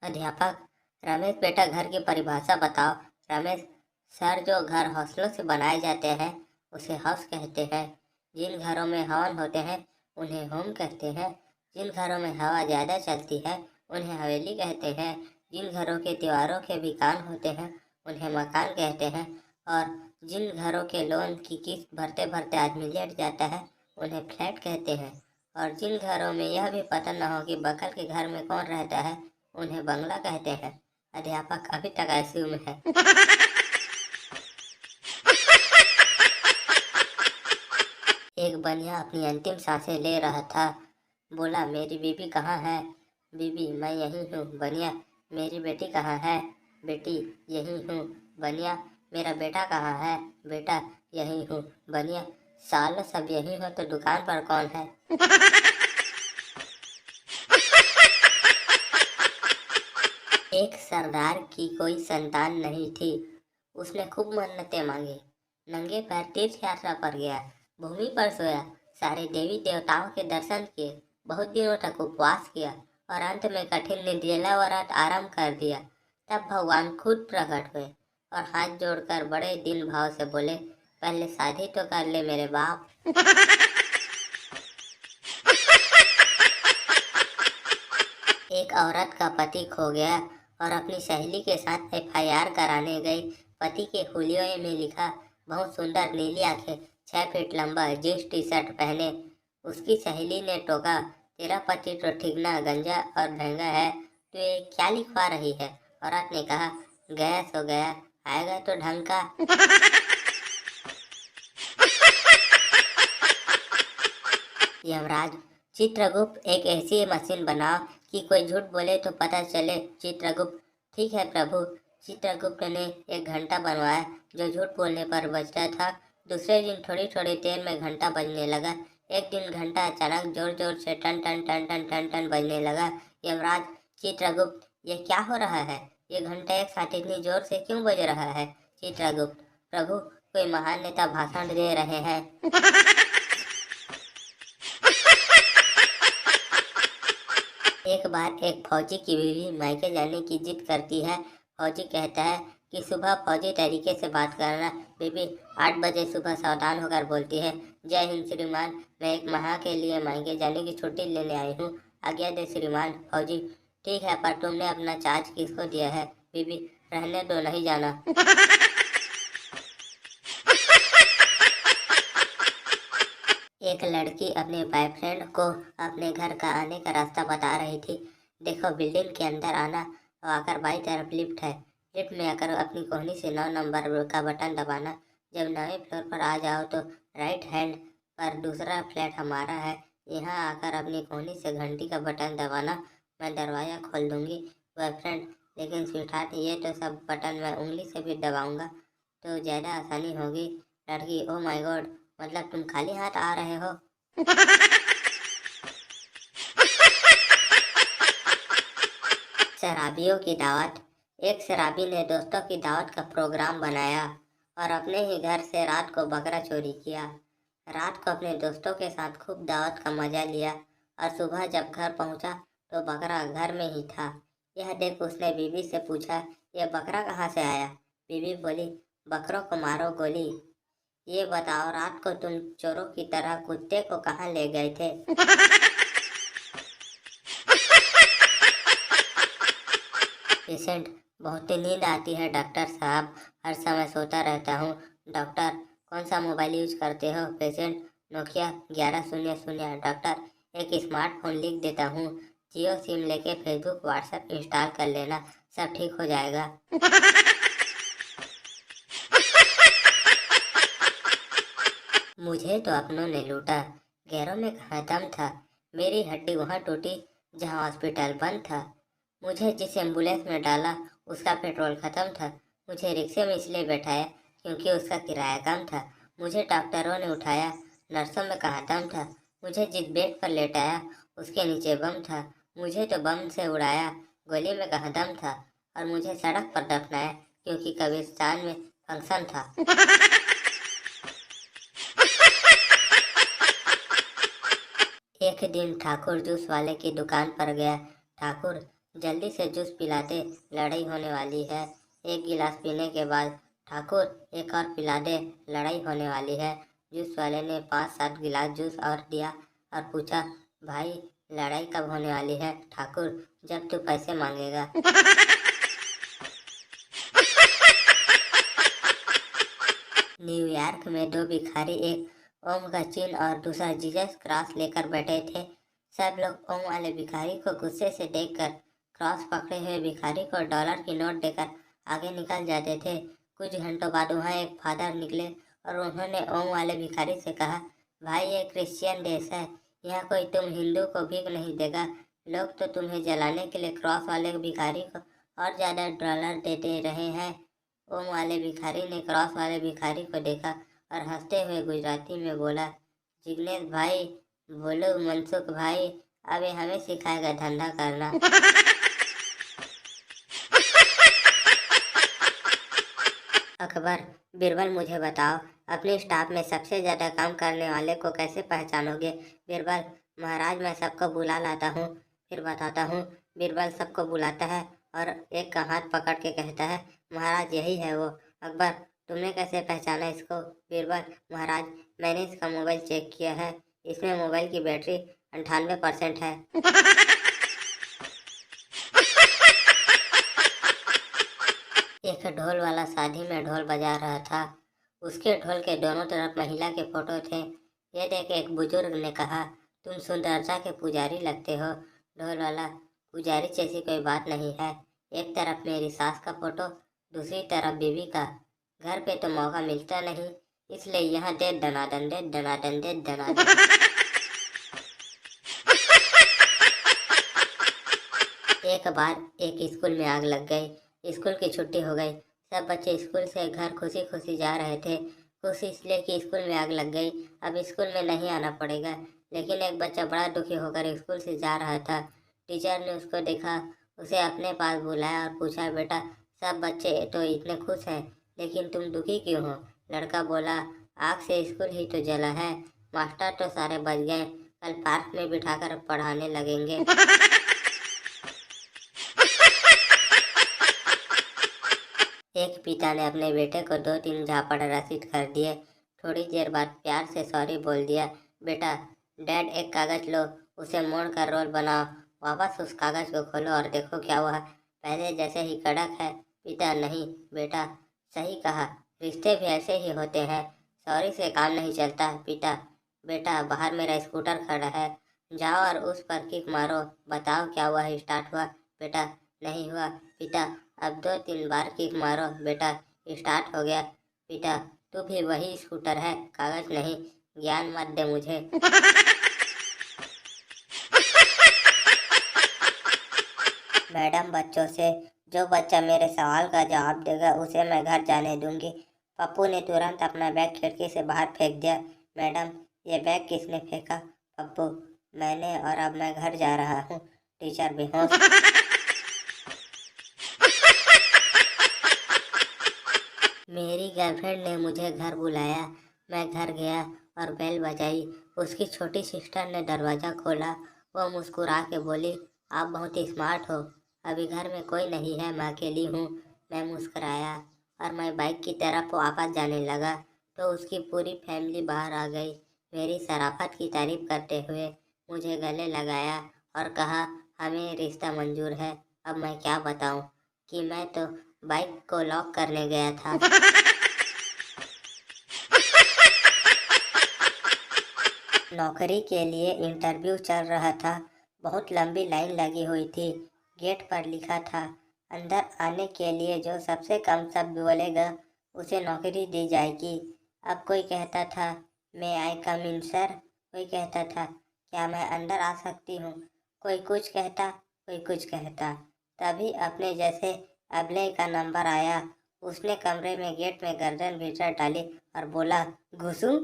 अध्यापक, रमेश बेटा घर की परिभाषा बताओ। रमेश सर, जो घर हौसलों से बनाए जाते हैं उसे हाउस कहते हैं। जिन घरों में हवन होते हैं उन्हें होम कहते हैं। जिन घरों में हवा ज्यादा चलती है उन्हें हवेली कहते हैं। जिन घरों के दीवारों के भी कान होते हैं उन्हें मकान कहते हैं। और जिन घरों के लोन की किस्त भरते भरते आदमी लेट जाता है उन्हें फ्लैट कहते हैं। और जिन घरों में यह भी पता न हो कि बगल के घर में कौन रहता है उन्हें बंगला कहते हैं। अध्यापक अभी तक आईसीयू में है। एक बनिया अपनी अंतिम सांसें ले रहा था। बोला, मेरी बीबी कहाँ है? बीबी, मैं यही हूँ। बनिया, मेरी बेटी कहाँ है? बेटी, यही हूँ। बनिया, मेरा बेटा कहाँ है? बेटा, यही हूँ। बनिया, सालों सब यही हो तो दुकान पर कौन है? एक सरदार की कोई संतान नहीं थी। उसने खूब मन्नतें मांगी। नंगे पैर तीर्थ यात्रा पर गया, भूमि पर सोया, सारे देवी देवताओं के दर्शन किए, बहुत दिनों तक उपवास किया और अंत में कठिन निर्जला व्रत आरंभ कर दिया। तब भगवान खुद प्रकट हुए और हाथ जोड़कर बड़े दिल भाव से बोले, पहले शादी तो कर ले मेरे बाप। एक औरत का पति खो गया और अपनी सहेली के साथ एफआईआर कराने गई। पति के हुलियों में लिखा, बहुत सुंदर, नीली आंखें, 6 फीट लंबा, जींस टी शर्ट पहने। उसकी सहेली ने टोका, तेरा पति तो ठिगना, गंजा और महंगा है, तो ये क्या लिखवा रही है? औरत ने कहा, गया सो गया, आएगा तो ढंग का। यमराज, चित्रगुप्त, एक ऐसी मशीन बनाओ कि कोई झूठ बोले तो पता चले। चित्रगुप्त, ठीक है प्रभु। चित्रगुप्त ने एक घंटा बनवाया जो झूठ बोलने पर बजता था। दूसरे दिन थोड़ी थोड़ी देर में घंटा बजने लगा। एक दिन घंटा अचानक जोर जोर से टन टन टन टन टन टन बजने लगा। यमराज, चित्रगुप्त, ये क्या हो रहा है? ये घंटा एक साथ इतनी जोर से क्यों बज रहा है? चित्रगुप्त, प्रभु, कोई महान नेता भाषण दे रहे हैं। एक बार एक फौजी की बीवी मायके जाने की जिद करती है। फौजी कहता है कि सुबह फौजी तरीके से बात करना। बीवी 8 बजे सुबह सावधान होकर बोलती है, जय हिंद श्रीमान, मैं 1 माह के लिए मायके जाने की छुट्टी लेने आई हूँ, आज्ञा दे श्रीमान। फौजी, ठीक है, पर तुमने अपना चार्ज किसको दिया है? बीवी, रहने दो, नहीं जाना। एक लड़की अपने बॉयफ्रेंड को अपने घर का आने का रास्ता बता रही थी। देखो, बिल्डिंग के अंदर आना और आकर बाई तरफ लिफ्ट है। लिफ्ट में आकर अपनी कोहनी से 9 नंबर का बटन दबाना। जब 9वें फ्लोर पर आ जाओ तो राइट हैंड पर दूसरा फ्लैट हमारा है। यहाँ आकर अपनी कोहनी से घंटी का बटन दबाना, मैं दरवाज़ा खोल दूंगी। बॉयफ्रेंड, लेकिन स्वीटहार्ट, ये तो सब बटन मैं उंगली से भी दबाऊंगा तो ज़्यादा आसानी होगी। लड़की, ओ माय गॉड, मतलब तुम खाली हाथ आ रहे हो? शराबियों की दावत। एक शराबी ने दोस्तों की दावत का प्रोग्राम बनाया और अपने ही घर से रात को बकरा चोरी किया। रात को अपने दोस्तों के साथ खूब दावत का मजा लिया और सुबह जब घर पहुंचा तो बकरा घर में ही था। यह देख उसने बीवी से पूछा, यह बकरा कहाँ से आया? बीवी बोली, बकरों को मारो गोली। ये बताओ, रात को तुम चोरों की तरह कुत्ते को कहाँ ले गए थे? पेशेंट, बहुत ही नींद आती है डॉक्टर साहब, हर समय सोता रहता हूँ। डॉक्टर, कौन सा मोबाइल यूज करते हो? Patient, Nokia 1100। डॉक्टर, एक स्मार्टफोन लिख देता हूँ, जियो सिम लेके फेसबुक व्हाट्सएप इंस्टॉल कर लेना, सब ठीक हो जाएगा। मुझे तो अपनों ने लूटा, गैरों में कहाँ दम था। मेरी हड्डी वहाँ टूटी जहाँ हॉस्पिटल बंद था। मुझे जिस एम्बुलेंस में डाला उसका पेट्रोल खत्म था। मुझे रिक्शे में इसलिए बैठाया क्योंकि उसका किराया कम था। मुझे डॉक्टरों ने उठाया, नर्सों में कहाँ दम था। मुझे जिस बेड पर लेटाया उसके नीचे बम था। मुझे तो बम से उड़ाया, गोली में कहाँ दम था। और मुझे सड़क पर दफनाया क्योंकि कब्रिस्तान में फंक्शन था। एक दिन ठाकुर जूस वाले की दुकान पर गया। ठाकुर, जल्दी से जूस पिला दे, लड़ाई होने वाली है। एक गिलास पीने के बाद ठाकुर, एक और पिला दे, लड़ाई होने वाली है। जूस वाले ने 5-7 गिलास जूस और दिया और पूछा, भाई लड़ाई कब होने वाली है? ठाकुर, जब तू पैसे मांगेगा। न्यूयॉर्क में दो भिखारी, एक ओम का चिन्ह और दूसरा जीसस क्रॉस लेकर बैठे थे। सब लोग ओम वाले भिखारी को गुस्से से देखकर क्रॉस पकड़े हुए भिखारी को डॉलर की नोट देकर आगे निकल जाते थे। कुछ घंटों बाद वहाँ एक फादर निकले और उन्होंने ओम वाले भिखारी से कहा, भाई ये क्रिश्चियन देश है, यहाँ कोई तुम हिंदू को भीख नहीं देगा। लोग तो तुम्हें जलाने के लिए क्रॉस वाले भिखारी को और ज़्यादा डॉलर दे दे रहे हैं। ओम वाले भिखारी ने क्रॉस वाले भिखारी को देखा और हंसते हुए गुजराती में बोला, जिग्नेश भाई, बोलो मनसुख भाई, अब ये हमें सिखाएगा धंधा करना। अकबर, बीरबल मुझे बताओ, अपने स्टाफ में सबसे ज़्यादा काम करने वाले को कैसे पहचानोगे? बीरबल, महाराज मैं सबको बुला लाता हूँ, फिर बताता हूँ। बीरबल सबको बुलाता है और एक का हाथ पकड़ के कहता है, महाराज यही है वो। अकबर, तुमने कैसे पहचाना इसको? बीरबल, महाराज मैंने इसका मोबाइल चेक किया है, इसमें मोबाइल की बैटरी 98% है। एक ढोल वाला शादी में ढोल बजा रहा था। उसके ढोल के दोनों तरफ महिला के फोटो थे। ये देख एक बुजुर्ग ने कहा, तुम सुंदरता के पुजारी लगते हो। ढोल वाला, पुजारी जैसी कोई बात नहीं है। एक तरफ मेरी सास का फोटो, दूसरी तरफ बीवी का। घर पे तो मौका मिलता नहीं, इसलिए यहाँ दे दनादन, दे दनादन, दे दनादन। एक बार एक स्कूल में आग लग गई। स्कूल की छुट्टी हो गई। सब बच्चे स्कूल से घर खुशी खुशी जा रहे थे। खुशी इसलिए कि स्कूल में आग लग गई, अब स्कूल में नहीं आना पड़ेगा। लेकिन एक बच्चा बड़ा दुखी होकर स्कूल से जा रहा था। टीचर ने उसको देखा, उसे अपने पास बुलाया और पूछा, बेटा सब बच्चे तो इतने खुश हैं, लेकिन तुम दुखी क्यों हो? लड़का बोला, आग से स्कूल ही तो जला है, मास्टर तो सारे बच गए, कल पार्क में बिठाकर पढ़ाने लगेंगे। एक पिता ने अपने बेटे को 2-3 झापड़ रसीद कर दिए। थोड़ी देर बाद प्यार से सॉरी बोल दिया। बेटा, डैड एक कागज लो, उसे मोड़ कर रोल बनाओ, वापस उस कागज को खोलो और देखो क्या हुआ, पहले जैसे ही कड़क है। पिता, नहीं बेटा, सही कहा, रिश्ते भी ऐसे ही होते हैं, सॉरी से काम नहीं चलता। पिता, बेटा बाहर मेरा स्कूटर खड़ा है, जाओ और उस पर किक मारो, बताओ क्या हुआ, स्टार्ट हुआ? बेटा, नहीं हुआ। पिता, अब 2-3 बार किक मारो, बेटा स्टार्ट हो गया। पिता, तू भी वही स्कूटर है, कागज नहीं, ज्ञान मत दे मुझे। मैडम, बच्चों से जो बच्चा मेरे सवाल का जवाब देगा उसे मैं घर जाने दूंगी। पप्पू ने तुरंत अपना बैग खिड़की से बाहर फेंक दिया। मैडम, ये बैग किसने फेंका? पप्पू, मैंने, और अब मैं घर जा रहा हूँ। टीचर बेहोश। मेरी गर्लफ्रेंड ने मुझे घर बुलाया। मैं घर गया और बेल बजाई। उसकी छोटी सिस्टर ने दरवाज़ा खोला। वो मुस्कुरा के बोली, आप बहुत ही स्मार्ट हो, अभी घर में कोई नहीं है, मैं अकेली हूँ। मैं मुस्कुराया और मैं बाइक की तरफ वापस जाने लगा तो उसकी पूरी फैमिली बाहर आ गई। मेरी शराफत की तारीफ करते हुए मुझे गले लगाया और कहा, हमें रिश्ता मंजूर है। अब मैं क्या बताऊँ कि मैं तो बाइक को लॉक करने गया था। नौकरी के लिए इंटरव्यू चल रहा था। बहुत लंबी लाइन लगी हुई थी। गेट पर लिखा था, अंदर आने के लिए जो सबसे कम शब्द बोलेगा उसे नौकरी दी जाएगी। अब कोई कहता था, मैं आई कम इन सर? कोई कहता था, क्या मैं अंदर आ सकती हूँ? कोई कुछ कहता, कोई कुछ कहता। तभी अपने जैसे अबले का नंबर आया। उसने कमरे में गेट में गर्दन भीतर डाली और बोला, घुसूं?